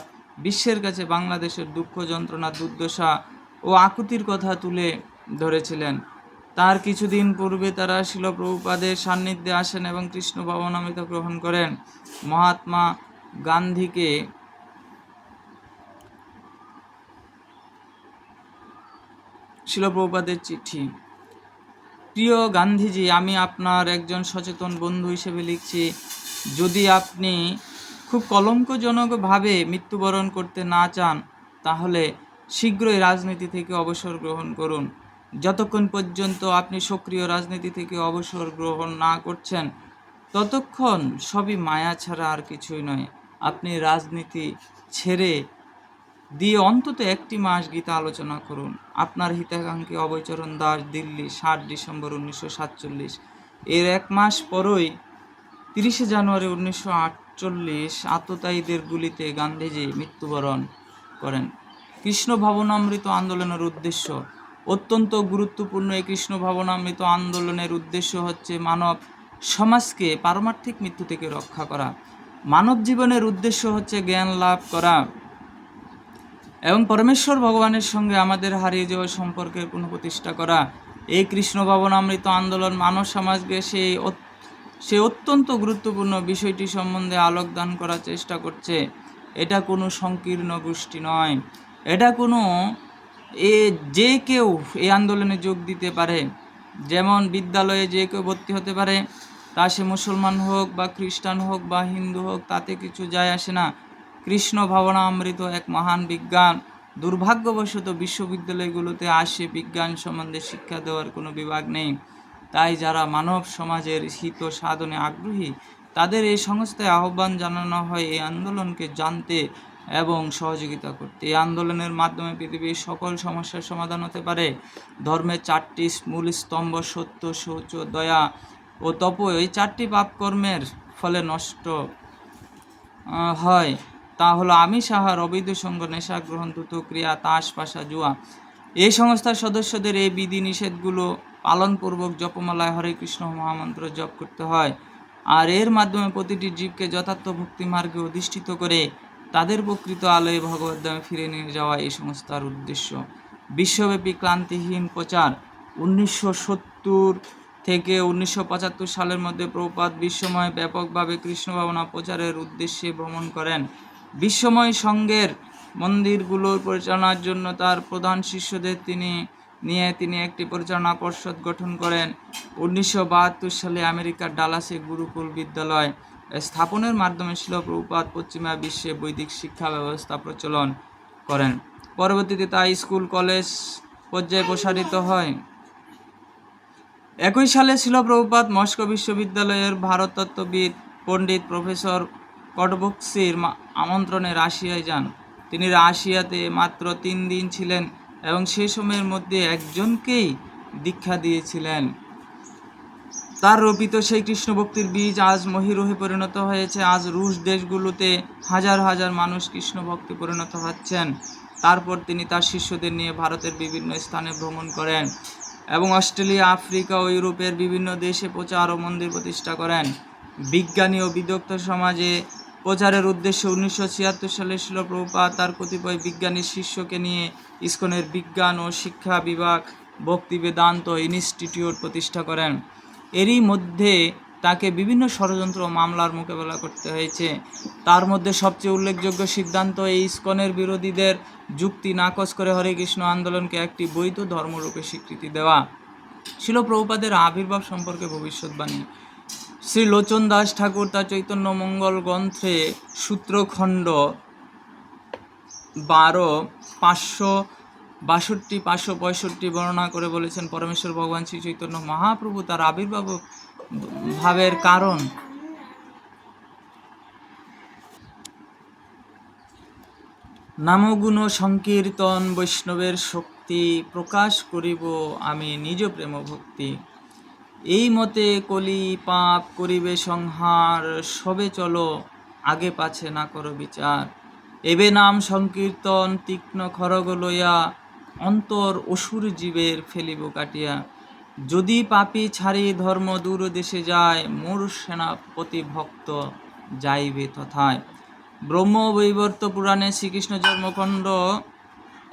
বিশ্বের কাছে বাংলাদেশের দুঃখ, যন্ত্রণা, দুর্দশা ও আকুতির কথা তুলে ধরেছিলেন। তার কিছুদিন পূর্বে তারা শিল প্রভুপাদের সান্নিধ্যে আসেন এবং কৃষ্ণ ভবনামৃত গ্রহণ করেন। মহাত্মা গান্ধীকে শিল প্রভুপাদের চিঠি। প্রিয় গান্ধীজি, আমি আপনার একজন সচেতন বন্ধু হিসেবে লিখছি। যদি আপনি খুব কলঙ্কজনকভাবে মৃত্যুবরণ করতে না চান, তাহলে শীঘ্রই রাজনীতি থেকে অবসর গ্রহণ করুন। যতক্ষণ পর্যন্ত আপনি সক্রিয় রাজনীতি থেকে অবসর গ্রহণ না করছেন, ততক্ষণ সবই মায়া ছাড়া আর কিছুই নয়। আপনি রাজনীতি ছেড়ে দিয়ে অন্তত 1 মাস গীতা আলোচনা করুন। আপনার হিতাকাঙ্ক্ষী অভয়চরণ দাস, দিল্লি, 7 ডিসেম্বর 1947। এর 1 মাস পরই 30 জানুয়ারি 1948 আততায়ীদের গুলিতে গান্ধীজি মৃত্যুবরণ করেন। কৃষ্ণ ভবনামৃত আন্দোলনের উদ্দেশ্য অত্যন্ত গুরুত্বপূর্ণ। এই কৃষ্ণ ভবনামৃত আন্দোলনের উদ্দেশ্য হচ্ছে মানব সমাজকে পারমার্থিক মৃত্যু থেকে রক্ষা করা। মানব জীবনের উদ্দেশ্য হচ্ছে জ্ঞান লাভ করা এবং পরমেশ্বর ভগবানের সঙ্গে আমাদের হারিয়ে যাওয়া সম্পর্কের পুনঃপ্রতিষ্ঠা করা। এই কৃষ্ণ ভবনামৃত আন্দোলন মানব সমাজকে সে অত্যন্ত গুরুত্বপূর্ণ বিষয়টি সম্বন্ধে আলোক দান করার চেষ্টা করছে। এটা কোনো সংকীর্ণ গোষ্ঠী নয়। এটা কোনো যে কেউ এই আন্দোলনে যোগ দিতে পারে। যেমন বিদ্যালয়ে যে কেউ ভর্তি হতে পারে, তা সে মুসলমান হোক বা খ্রিস্টান হোক বা হিন্দু হোক, তাতে কিছু যায় আসে না। কৃষ্ণ ভবনামৃত এক মহান বিজ্ঞান। দুর্ভাগ্যবশত বিশ্ববিদ্যালয়গুলোতে বিজ্ঞান সম্বন্ধে শিক্ষা দেওয়ার কোনো বিভাগ নেই। তাই যারা মানব সমাজের হিত সাধনে আগ্রহী, তাদের এই সংস্থায় আহ্বান জানানো হয় এই আন্দোলনকে জানতে এবং সহযোগিতা করতে। এই আন্দোলনের মাধ্যমে পৃথিবীর সকল সমস্যার সমাধান হতে পারে। ধর্মের 4টি মূল স্তম্ভ সত্য, শৌচ, দয়া ও তপ, এই 4টি পাপকর্মের ফলে নষ্ট হয়। তা হলো আমিষ আহার, অবৈধ সঙ্গ, নেশা গ্রহণ, দ্রুত ক্রিয়া, তাস, পাশা, জুয়া। এই সংস্থার সদস্যদের এই বিধি নিষেধগুলো পালনপূর্বক জপমালায় হরে কৃষ্ণ মহামন্ত্র জপ করতে হয়। আর এর মাধ্যমে প্রতিটি জীবকে যথার্থ ভক্তি মার্গে অধিষ্ঠিত করে তাদের প্রকৃত আলোয় ভগবদ্ধামে ফিরে নিয়ে যাওয়া এই সংস্থার উদ্দেশ্য। বিশ্বব্যাপী ক্লান্তিহীন প্রচার। 1970 থেকে 1975 সালের মধ্যে প্রভুপাদ বিশ্বময় ব্যাপকভাবে কৃষ্ণ ভাবনা প্রচারের উদ্দেশ্যে ভ্রমণ করেন। বিশ্বময় সংঘের মন্দিরগুলোর পরিচালনার জন্য তার প্রধান শিষ্যদের তিনি একটি পরিচালনা পর্ষদ গঠন করেন। 1972 সালে আমেরিকার ডালাসে গুরুকুল বিদ্যালয় স্থাপনের মাধ্যমে শিল প্রভুপাদ পশ্চিমা বিশ্বে বৈদিক শিক্ষা ব্যবস্থা প্রচলন করেন। পরবর্তীতে তা স্কুল কলেজ পর্যায়ে প্রসারিত হয়। 1921 সালে শিল প্রভুপাদ মস্কো বিশ্ববিদ্যালয়ের ভারততত্ত্ববিদ পণ্ডিত প্রফেসর কটবক্সির আমন্ত্রণে রাশিয়ায় যান। তিনি রাশিয়াতে মাত্র 3 দিন ছিলেন এবং সে সময়ের মধ্যে একজনকেই দীক্ষা দিয়েছিলেন। তার রোপিত সেই কৃষ্ণ ভক্তির বীজ আজ মহীরুহে পরিণত হয়েছে। আজ রুশ দেশগুলোতে হাজার হাজার মানুষ কৃষ্ণ ভক্তে পরিণত হচ্ছেন। তারপর তিনি তার শিষ্যদের নিয়ে ভারতের বিভিন্ন স্থানে ভ্রমণ করেন এবং অস্ট্রেলিয়া, আফ্রিকা ও ইউরোপের বিভিন্ন দেশে প্রচার ও মন্দির প্রতিষ্ঠা করেন। বিজ্ঞানী ও বিদগ্ধ সমাজে প্রচারের উদ্দেশ্যে 1976 সালে শিল প্রভুপাদ তার কতিপয় বিজ্ঞানী শিষ্যকে নিয়ে ইসকনের বিজ্ঞান ও শিক্ষা বিভাগ ভক্তি বেদান্ত ইনস্টিটিউট প্রতিষ্ঠা করেন। এরই মধ্যে তাকে বিভিন্ন ষড়যন্ত্র ও মামলার মোকাবেলা করতে হয়েছে। তার মধ্যে সবচেয়ে উল্লেখযোগ্য সিদ্ধান্ত এই ইসকনের বিরোধীদের যুক্তি নাকচ করে হরে কৃষ্ণ আন্দোলনকে একটি বৈধ ধর্মরূপে স্বীকৃতি দেওয়া। শিল প্রভুপাদের আবির্ভাব সম্পর্কে ভবিষ্যৎবাণী। শ্রী লোচন দাস ঠাকুর তার চৈতন্য মঙ্গল গ্রন্থে সূত্রখণ্ড 12, 562, 565 বর্ণনা করে বলেছেন, পরমেশ্বর ভগবান শ্রী চৈতন্য মহাপ্রভু তার আবির্ভাব ভাবের কারণ নামগুণ সংকীর্তন বৈষ্ণবের শক্তি প্রকাশ করিব আমি নিজ প্রেম ভক্তি। এই মতে কলি পাপ করিবে সংহার, সবে চলো আগে পাছে না করো বিচার। এবে নাম সংকীর্তন তীক্ষ্ণ খড়গ লইয়া, অন্তর অসুর জীবের ফেলিব কাটিয়া। যদি পাপী ছাড়ি ধর্ম দূর দেশে যায়, মোর সেনাপতি ভক্ত যাইবে তথায়। ব্রহ্ম বৈবর্ত পুরাণে শ্রীকৃষ্ণ জন্মখণ্ড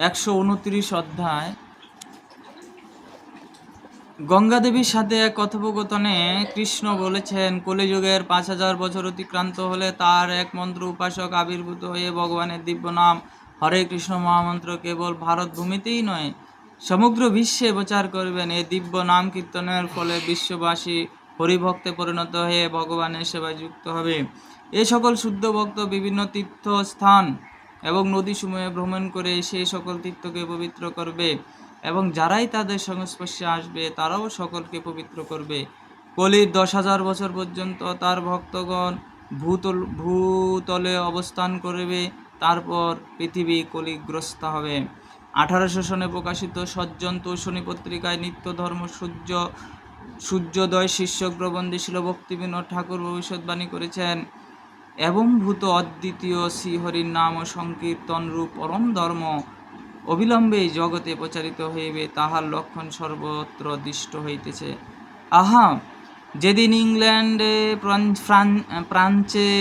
129 অধ্যায়। গঙ্গাদেবীর সাথে এক কথোপকথনে কৃষ্ণ বলেছেন, কলিযুগের 5000 বছর অতিক্রান্ত হলে তার এক মন্ত্র উপাসক আবির্ভূত হয়ে ভগবানের দিব্য নাম হরে কৃষ্ণ মহামন্ত্র কেবল ভারত ভূমিতেই নয় সমগ্র বিশ্বে প্রচার করবেন। এই দিব্য নাম কীর্তনের ফলে বিশ্ববাসী হরিভক্তে পরিণত হয়ে ভগবানের সেবায় যুক্ত হবে। এ সকল শুদ্ধ ভক্ত বিভিন্ন তীর্থস্থান এবং নদীসমূহে ভ্রমণ করে সেই সকল তীর্থকে পবিত্র করবে এবং যারাই তাদের সংস্পর্শে আসবে তারাও সকলকে পবিত্র করবে। কলির 10,000 বছর পর্যন্ত তার ভক্তগণ ভূতলে অবস্থান করবে, তারপর পৃথিবী কলিগ্রস্ত হবে। 1800 সনে প্রকাশিত সজ্জন তৌশনী পত্রিকায় নিত্য ধর্ম সূর্যোদয় শীর্ষক প্রবন্ধে শিল ভক্তিবিনোদ ঠাকুর ভবিষ্যৎবাণী করেছেন, এবং ভূত অদ্বিতীয় শ্রীহরির নাম ও সংকীর্তন রূপ পরম ধর্ম অবিলম্বেই জগতে প্রচারিত হইবে, তাহার লক্ষণ সর্বত্র দৃষ্ট হইতেছে। আহা, যেদিন ইংল্যান্ডে, ফ্রান্সে,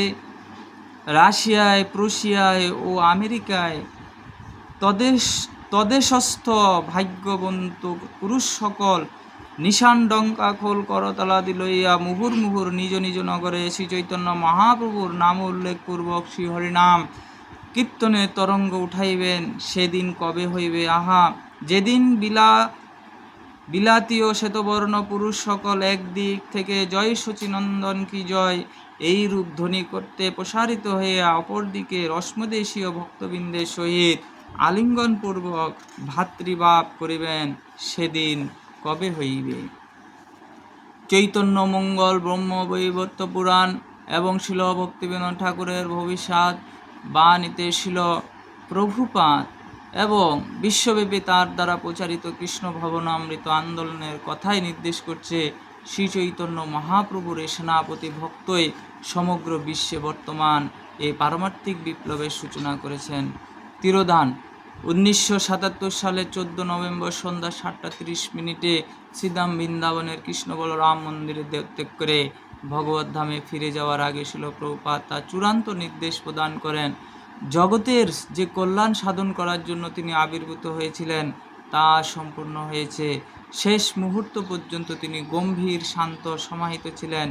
রাশিয়ায়, প্রুশিয়ায় ও আমেরিকায় তদেশস্থ ভাগ্যবন্ত পুরুষ সকল নিশান ডঙ্কা খোল করতলাদি লইয়া মুহুর্মুহুর নিজ নিজ নগরে শ্রী চৈতন্য মহাপ্রভুর নাম উল্লেখপূর্বক শ্রীহরিনাম কীর্তনের তরঙ্গ উঠাইবেন, সেদিন কবে হইবে? আহা, যেদিন বিলাতীয় শ্বেতবর্ণ পুরুষ সকল একদিক থেকে জয় শচীনন্দন কি জয় এই রূপ ধ্বনি করতে প্রসারিত হইয়া অপরদিকে রশ্মদেশীয় ভক্তবৃন্দের সহিত আলিঙ্গনপূর্বক ভাতৃভাব করিবেন, সেদিন কবে হইবে? চৈতন্য মঙ্গল, ব্রহ্ম বৈবর্ত পুরাণ এবং শিল ভক্তিবিনোদ ঠাকুরের ভবিষ্যৎ বাণীতে শিল প্রভুপাদ এবং বিশ্বব্যাপী তার দ্বারা প্রচারিত কৃষ্ণ ভবনামৃত আন্দোলনের কথাই নির্দেশ করছে। শ্রী চৈতন্য মহাপ্রভুর এই সেনাপতি ভক্তই সমগ্র বিশ্বে বর্তমান এই পারমার্থিক বিপ্লবের সূচনা করেছেন। তিরোধান। 1977 সালের 14 নভেম্বর সন্ধ্যা 7:30 শ্রীধাম বৃন্দাবনের কৃষ্ণ বলরাম মন্দিরে দেবত্যাগ করে ভগবত ধামে ফিরে যাওয়ার আগে শিল প্রভুপাদ তার চূড়ান্ত নির্দেশ প্রদান করেন। জগতের যে কল্যাণ সাধন করার জন্য তিনি আবির্ভূত হয়েছিলেন তা সম্পূর্ণ হয়েছে। শেষ মুহূর্ত পর্যন্ত তিনি গম্ভীর, শান্ত, সমাহিত ছিলেন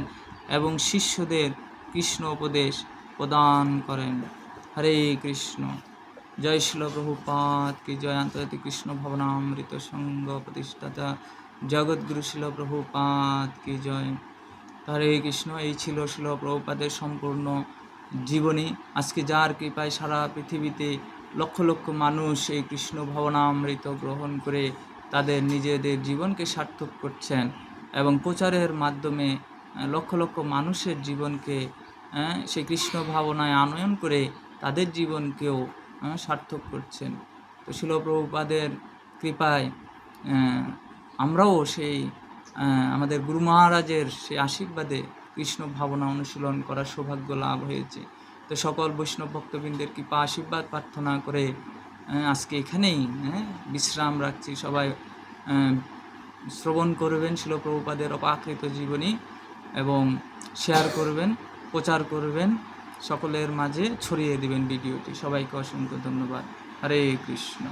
এবং শিষ্যদের কৃষ্ণ উপদেশ প্রদান করেন। হরে কৃষ্ণ। জয় শিল প্রভুপাদ কি জয়। আন্তর্জাতিক কৃষ্ণ ভবনামৃত সংঘ প্রতিষ্ঠাতা জগৎগুরু শিল প্রভুপাদ কি জয়। হরে কৃষ্ণ। এই ছিল শিল প্রভুপাদের সম্পূর্ণ জীবনী। আজকে যার কৃপায় সারা পৃথিবীতে লক্ষ লক্ষ মানুষ এই কৃষ্ণ ভবনামৃত গ্রহণ করে তাদের নিজেদের জীবনকে সার্থক করছেন এবং প্রচারের মাধ্যমে লক্ষ লক্ষ মানুষের জীবনকে সেই কৃষ্ণ ভাবনায় আনয়ন করে তাদের জীবনকেও সার্থক করছেন। তো শিল প্রভুপাদের কৃপায় আমরাও সেই আমাদের গুরু মহারাজের সেই আশীর্বাদে কৃষ্ণ ভাবনা অনুশীলন করার সৌভাগ্য লাভ হয়েছে। তো সকল বৈষ্ণব ভক্তবৃন্দের কৃপা আশীর্বাদ প্রার্থনা করে আজকে এখানেই বিশ্রাম রাখছি। সবাই শ্রবণ করবেন শিল প্রভুপাদের অপাকৃত জীবনী এবং শেয়ার করবেন, প্রচার করবেন, সকলের মাঝে ছড়িয়ে দিবেন ভিডিওটি। সবাইকে অসংখ্য ধন্যবাদ। হরে কৃষ্ণ।